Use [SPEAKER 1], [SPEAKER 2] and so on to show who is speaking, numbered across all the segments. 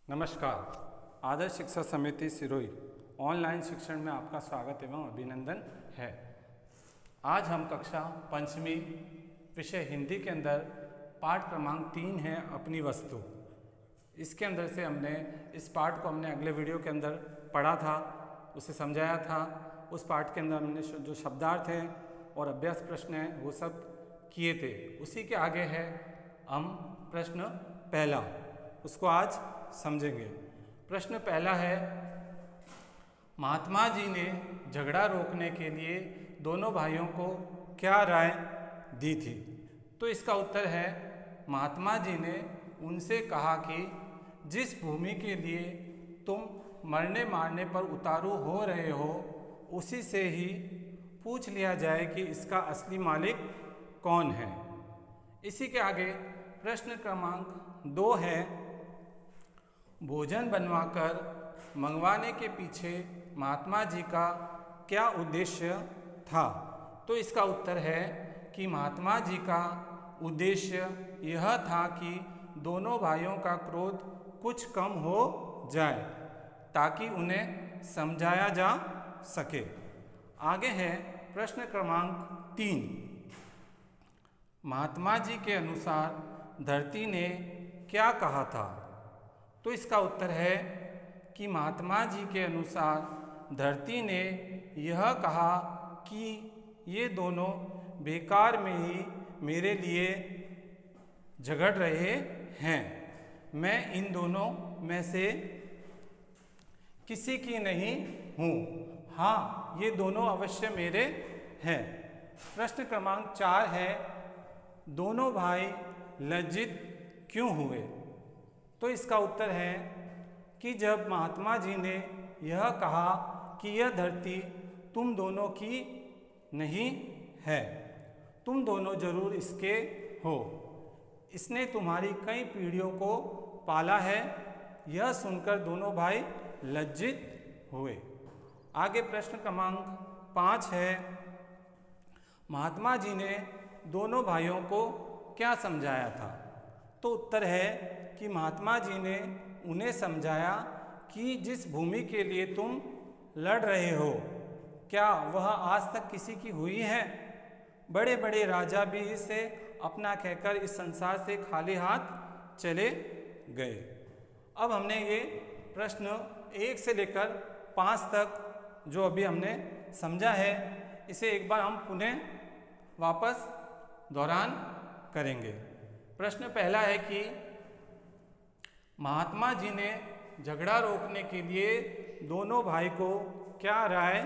[SPEAKER 1] नमस्कार। आदर्श शिक्षा समिति सिरोही ऑनलाइन शिक्षण में आपका स्वागत एवं अभिनंदन है। आज हम कक्षा पंचमी विषय हिंदी के अंदर पाठ क्रमांक 3 है अपनी वस्तु। इसके अंदर से हमने इस पाठ को अगले वीडियो के अंदर पढ़ा था, उसे समझाया था। उस पाठ के अंदर हमने जो शब्दार्थ हैं और अभ्यास प्रश्न हैं वो सब किए थे। उसी के आगे है हम प्रश्न पहला, उसको आज समझेंगे। प्रश्न पहला है, महात्मा जी ने झगड़ा रोकने के लिए दोनों भाइयों को क्या राय दी थी? तो इसका उत्तर है, महात्मा जी ने उनसे कहा कि जिस भूमि के लिए तुम मरने मारने पर उतारू हो रहे हो उसी से ही पूछ लिया जाए कि इसका असली मालिक कौन है। इसी के आगे प्रश्न क्रमांक 2 है, भोजन बनवाकर मंगवाने के पीछे महात्मा जी का क्या उद्देश्य था? तो इसका उत्तर है कि महात्मा जी का उद्देश्य यह था कि दोनों भाइयों का क्रोध कुछ कम हो जाए ताकि उन्हें समझाया जा सके। आगे है प्रश्न क्रमांक 3, महात्मा जी के अनुसार धरती ने क्या कहा था? तो इसका उत्तर है कि महात्मा जी के अनुसार धरती ने यह कहा कि ये दोनों बेकार में ही मेरे लिए झगड़ रहे हैं। मैं इन दोनों में से किसी की नहीं हूँ। हाँ, ये दोनों अवश्य मेरे हैं। प्रश्न क्रमांक 4 है, दोनों भाई लज्जित क्यों हुए? तो इसका उत्तर है कि जब महात्मा जी ने यह कहा कि यह धरती तुम दोनों की नहीं है, तुम दोनों जरूर इसके हो, इसने तुम्हारी कई पीढ़ियों को पाला है, यह सुनकर दोनों भाई लज्जित हुए। आगे प्रश्न क्रमांक 5 है, महात्मा जी ने दोनों भाइयों को क्या समझाया था? तो उत्तर है कि महात्मा जी ने उन्हें समझाया कि जिस भूमि के लिए तुम लड़ रहे हो क्या वह आज तक किसी की हुई है? बड़े बड़े राजा भी इसे अपना कहकर इस संसार से खाली हाथ चले गए। अब हमने ये प्रश्न 1 से लेकर 5 तक जो अभी हमने समझा है, इसे एक बार हम पुनः वापस दोहरान करेंगे। प्रश्न पहला है कि महात्मा जी ने झगड़ा रोकने के लिए दोनों भाई को क्या राय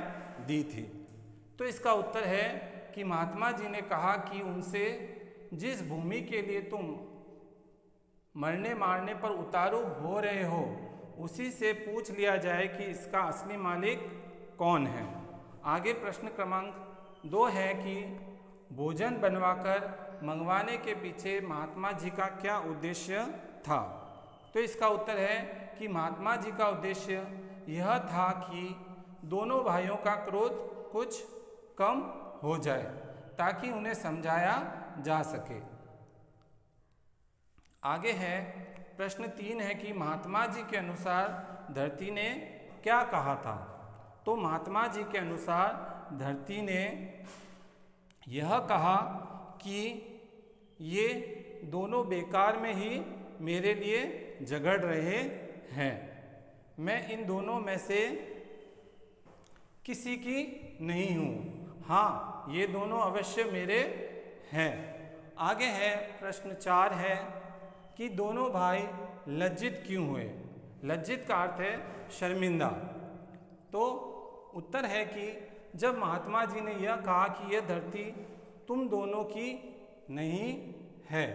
[SPEAKER 1] दी थी? तो इसका उत्तर है कि महात्मा जी ने कहा कि उनसे जिस भूमि के लिए तुम मरने मारने पर उतारू हो रहे हो उसी से पूछ लिया जाए कि इसका असली मालिक कौन है। आगे प्रश्न क्रमांक 2 है कि भोजन बनवाकर मंगवाने के पीछे महात्मा जी का क्या उद्देश्य था? तो इसका उत्तर है कि महात्मा जी का उद्देश्य यह था कि दोनों भाइयों का क्रोध कुछ कम हो जाए ताकि उन्हें समझाया जा सके। आगे है प्रश्न 3 है कि महात्मा जी के अनुसार धरती ने क्या कहा था? तो महात्मा जी के अनुसार धरती ने यह कहा कि ये दोनों बेकार में ही मेरे लिए झगड़ रहे हैं। मैं इन दोनों में से किसी की नहीं हूँ। हाँ, ये दोनों अवश्य मेरे हैं। आगे है प्रश्न 4 है कि दोनों भाई लज्जित क्यों हुए? लज्जित का अर्थ है शर्मिंदा। तो उत्तर है कि जब महात्मा जी ने यह कहा कि यह धरती तुम दोनों की नहीं है,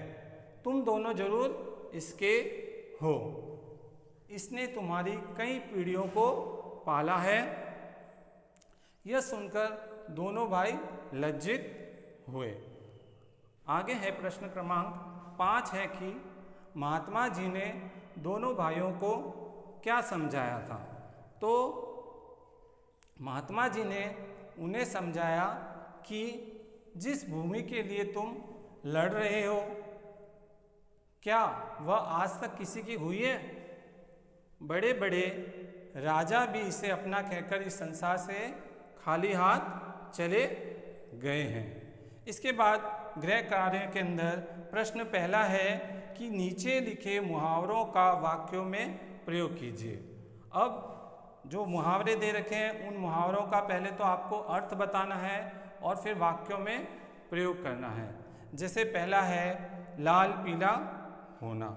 [SPEAKER 1] तुम दोनों जरूर इसके हो, इसने तुम्हारी कई पीढ़ियों को पाला है, यह सुनकर दोनों भाई लज्जित हुए। आगे है प्रश्न क्रमांक 5 है कि महात्मा जी ने दोनों भाइयों को क्या समझाया था? तो महात्मा जी ने उन्हें समझाया कि जिस भूमि के लिए तुम लड़ रहे हो क्या वह आज तक किसी की हुई है? बड़े बड़े राजा भी इसे अपना कहकर इस संसार से खाली हाथ चले गए हैं। इसके बाद गृह कार्य के अंदर प्रश्न पहला है कि नीचे लिखे मुहावरों का वाक्यों में प्रयोग कीजिए। अब जो मुहावरे दे रखे हैं उन मुहावरों का पहले तो आपको अर्थ बताना है और फिर वाक्यों में प्रयोग करना है। जैसे पहला है लाल पीला होना,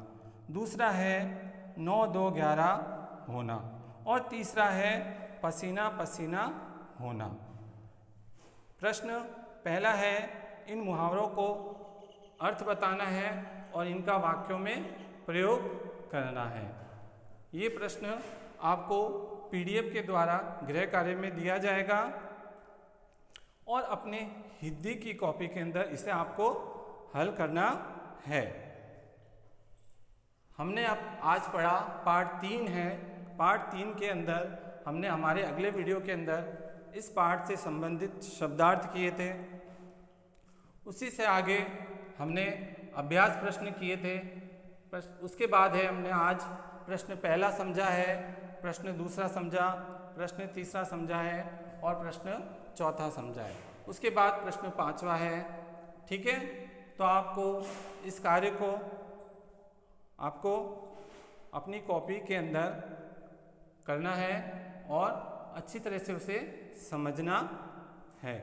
[SPEAKER 1] दूसरा है 9 2 11 होना और तीसरा है पसीना पसीना होना। प्रश्न पहला है इन मुहावरों को अर्थ बताना है और इनका वाक्यों में प्रयोग करना है। ये प्रश्न आपको पीडीएफ के द्वारा गृह कार्य में दिया जाएगा और अपने हिंदी की कॉपी के अंदर इसे आपको हल करना है। हमने अब आज पढ़ा पार्ट 3 है। पार्ट 3 के अंदर हमने हमारे अगले वीडियो के अंदर इस पार्ट से संबंधित शब्दार्थ किए थे। उसी से आगे हमने अभ्यास प्रश्न किए थे। उसके बाद है हमने आज प्रश्न पहला समझा है, प्रश्न दूसरा समझा, प्रश्न तीसरा समझा है और प्रश्न चौथा समझा है। उसके बाद प्रश्न 5वां है। ठीक है, तो आपको इस कार्य को आपको अपनी कॉपी के अंदर करना है और अच्छी तरह से उसे समझना है।